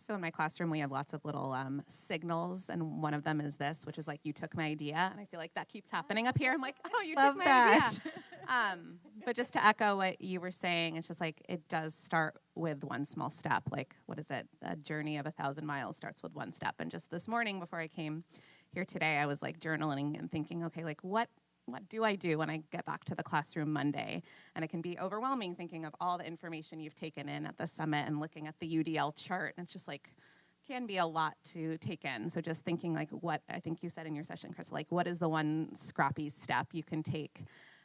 [SPEAKER 9] So in my classroom, we have lots of little signals, and one of them is this, which is like, you took my idea, and I feel like that keeps happening up here. I'm like, oh, you took my idea. But just to echo what you were saying, it's just like, it does start with one small step. Like, what is it? A journey of 1,000 miles starts with one step. And just this morning before I came here today, I was like journaling and thinking, okay, like what do I do when I get back to the classroom Monday? And it can be overwhelming thinking of all the information you've taken in at the summit and looking at the UDL chart. And it's just like, can be a lot to take in. So just thinking like what I think you said in your session, Chris, like what is the one scrappy step you can take?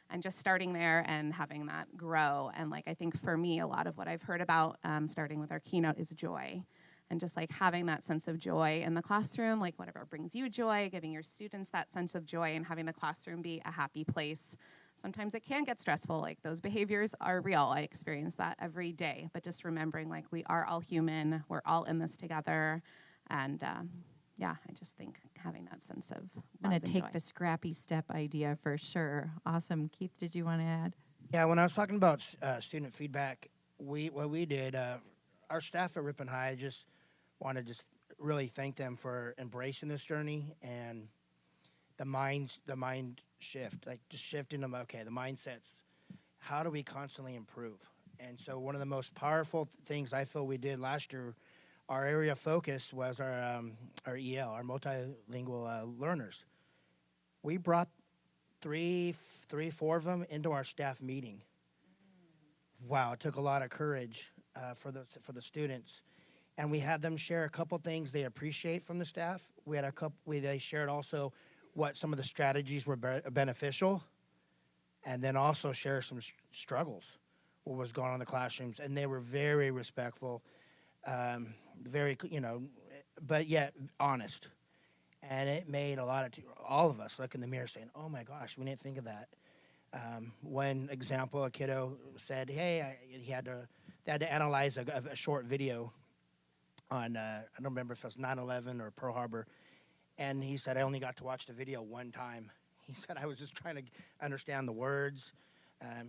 [SPEAKER 9] And just starting there and having that grow. And like, I think for me, a lot of what I've heard about starting with our keynote is joy. And just like having that sense of joy in the classroom, like whatever brings you joy, giving your students that sense of joy and having the classroom be a happy place. Sometimes it can get stressful, like those behaviors are real. I experience that every day, but just remembering like we are all human, we're all in this together. And I just think having that sense of
[SPEAKER 5] I'm going
[SPEAKER 9] love
[SPEAKER 5] to
[SPEAKER 9] and
[SPEAKER 5] take
[SPEAKER 9] joy.
[SPEAKER 5] the scrappy step idea for sure. Awesome. Keith, did you want to add?
[SPEAKER 6] Yeah, when I was talking about student feedback, what we did, our staff at Ripon High just want to just really thank them for embracing this journey and the mind shift, like just shifting them. Okay, the mindsets. How do we constantly improve? And so one of the most powerful things I feel we did last year, our area of focus was our EL, our multilingual learners. We brought three, 4 of them into our staff meeting. Wow, it took a lot of courage for the students. And we had them share a couple things they appreciate from the staff. We had they shared also what some of the strategies were beneficial, and then also share some struggles, what was going on in the classrooms. And they were very respectful, very, but yet honest. And it made all of us look in the mirror saying, oh my gosh, we didn't think of that. One example, a kiddo said, hey, they had to analyze a short video on, I don't remember if it was 9/11 or Pearl Harbor, and he said, I only got to watch the video one time. He said, I was just trying to understand the words.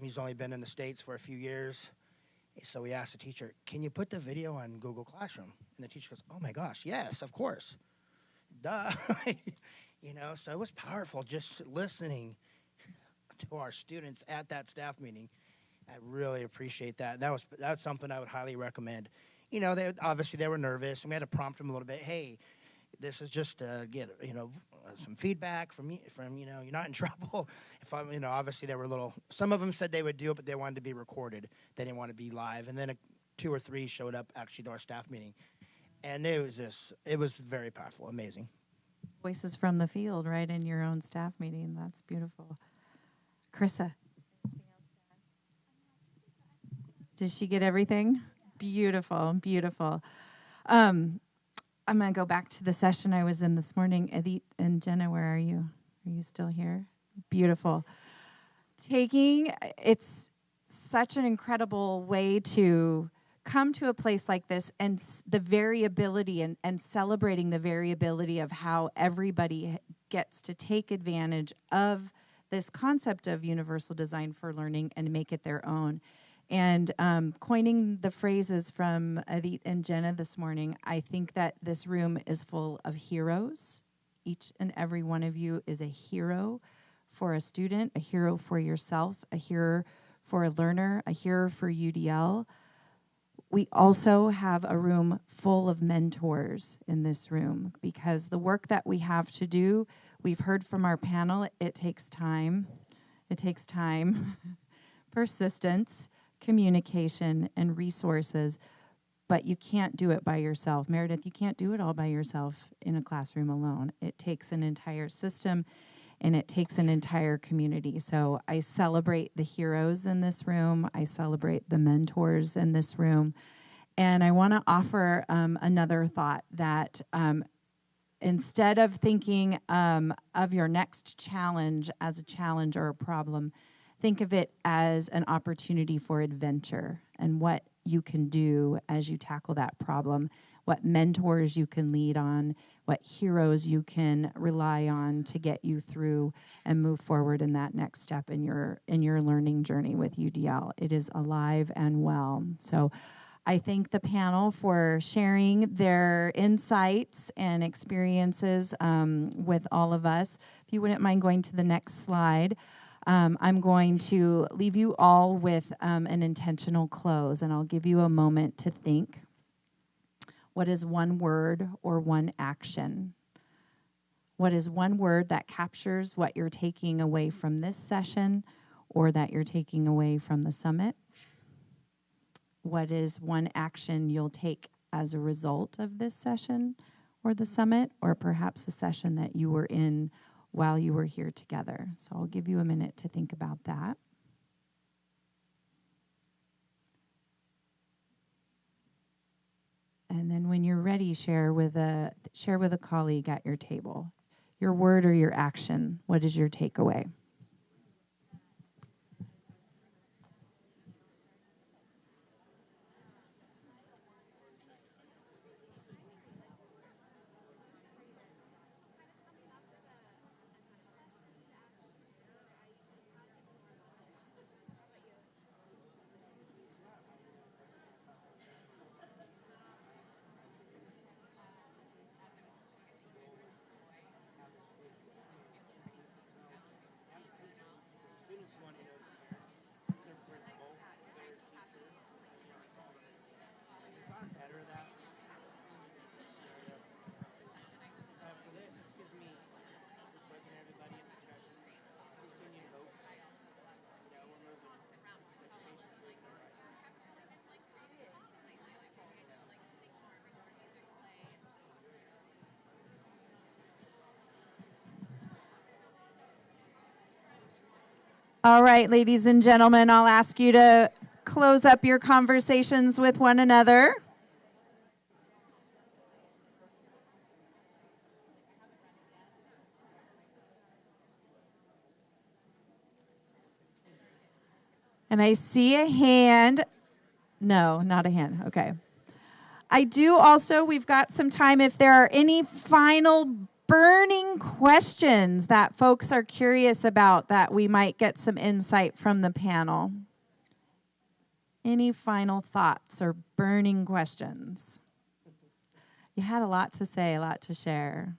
[SPEAKER 6] He's only been in the States for a few years. So we asked the teacher, can you put the video on Google Classroom? And the teacher goes, oh my gosh, yes, of course. Duh. So it was powerful just listening to our students at that staff meeting. I really appreciate that. That's something I would highly recommend. They were nervous, and we had to prompt them a little bit. Hey, this is just to get some feedback from you're not in trouble. Obviously they were some of them said they would do it, but they wanted to be recorded. They didn't want to be live. And then 2 or 3 showed up actually to our staff meeting, and it was very powerful, amazing.
[SPEAKER 5] Voices from the field, right, in your own staff meeting. That's beautiful. Karissa. Did she get everything? Beautiful, beautiful. I'm going to go back to the session I was in this morning. Edith and Jenna, where are you? Are you still here? Beautiful. It's such an incredible way to come to a place like this and the variability and celebrating the variability of how everybody gets to take advantage of this concept of universal design for learning and make it their own. And coining the phrases from Adit and Jenna this morning, I think that this room is full of heroes. Each and every one of you is a hero for a student, a hero for yourself, a hero for a learner, a hero for UDL. We also have a room full of mentors in this room because the work that we have to do, we've heard from our panel, it takes time. It takes time, persistence, communication, and resources, but you can't do it by yourself. Meredith, you can't do it all by yourself in a classroom alone. It takes an entire system, and it takes an entire community. So I celebrate the heroes in this room. I celebrate the mentors in this room. And I want to offer another thought that instead of thinking of your next challenge as a challenge or a problem, think of it as an opportunity for adventure and what you can do as you tackle that problem, what mentors you can lead on, what heroes you can rely on to get you through and move forward in that next step in your learning journey with UDL. It is alive and well. So I thank the panel for sharing their insights and experiences with all of us. If you wouldn't mind going to the next slide. I'm going to leave you all with an intentional close, and I'll give you a moment to think. What is one word or one action? What is one word that captures what you're taking away from this session or that you're taking away from the summit? What is one action you'll take as a result of this session or the summit, or perhaps a session that you were in while you were here together? So I'll give you a minute to think about that. And then when you're ready, share with a colleague at your table. Your word or your action, what is your takeaway? All right, ladies and gentlemen, I'll ask you to close up your conversations with one another. And I see a hand. No, not a hand. Okay. I do also, we've got some time if there are any final burning questions that folks are curious about that we might get some insight from the panel. Any final thoughts or burning questions? You had a lot to say, a lot to share.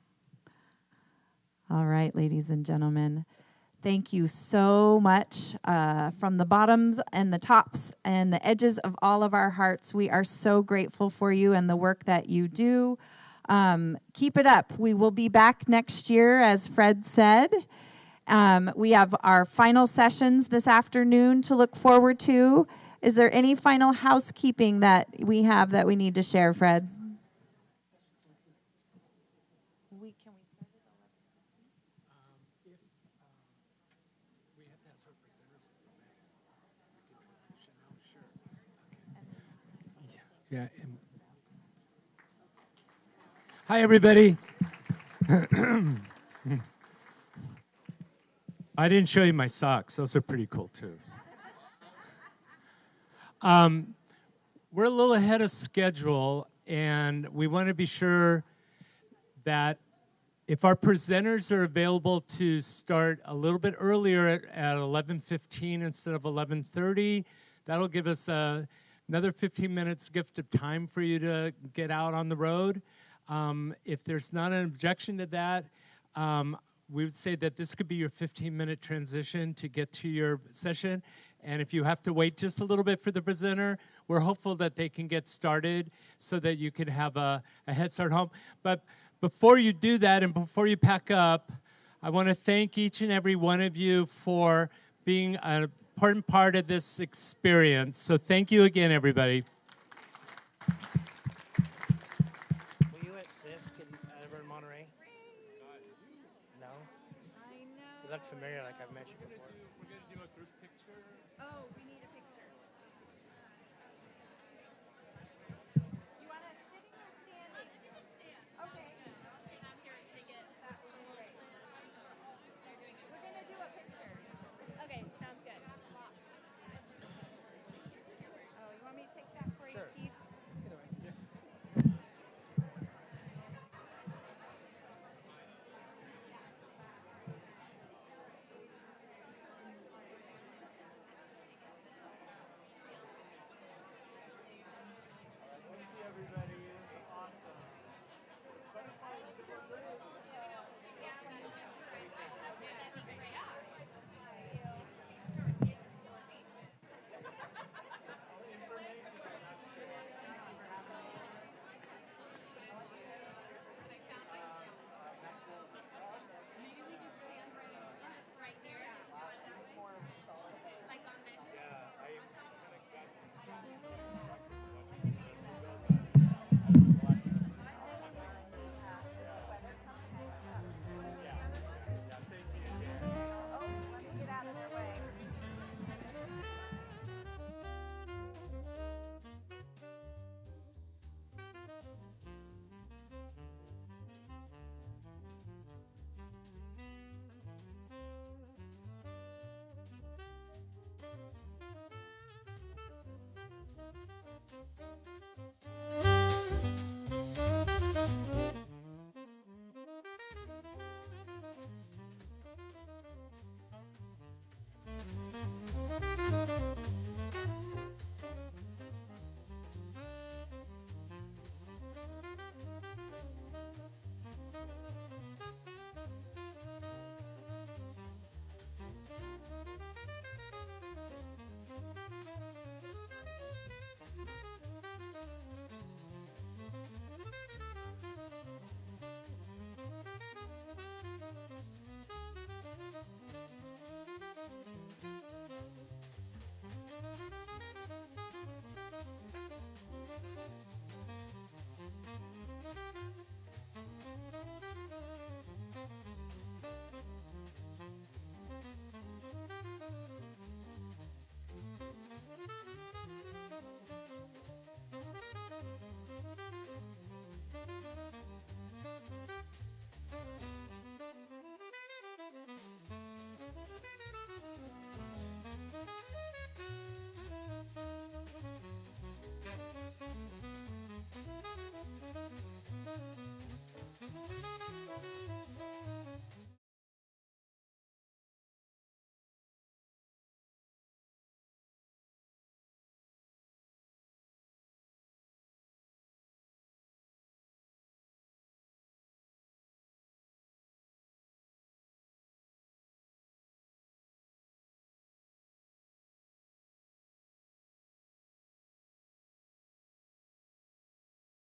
[SPEAKER 5] All right, ladies and gentlemen. Thank you so much from the bottoms and the tops and the edges of all of our hearts. We are so grateful for you and the work that you do. Keep it up. We will be back next year, as Fred said. We have our final sessions this afternoon to look forward to. Is there any final housekeeping that we have that we need to share, Fred?
[SPEAKER 1] Yeah. Hi, everybody. I didn't show you my socks. Those are pretty cool, too. we're a little ahead of schedule, and we want to be sure that if our presenters are available to start a little bit earlier at 11:15 instead of 11:30, that'll give us another 15 minutes gift of time for you to get out on the road. If there's not an objection to that, we would say that this could be your 15-minute transition to get to your session. And if you have to wait just a little bit for the presenter, we're hopeful that they can get started so that you can have a head start home. But before you do that and before you pack up, I want to thank each and every one of you for being an important part of this experience. So thank you again, everybody.
[SPEAKER 6] Were you at CISC ever in Monterey? No? I know. You look familiar, like I've met you before.
[SPEAKER 1] We're going to do a group picture.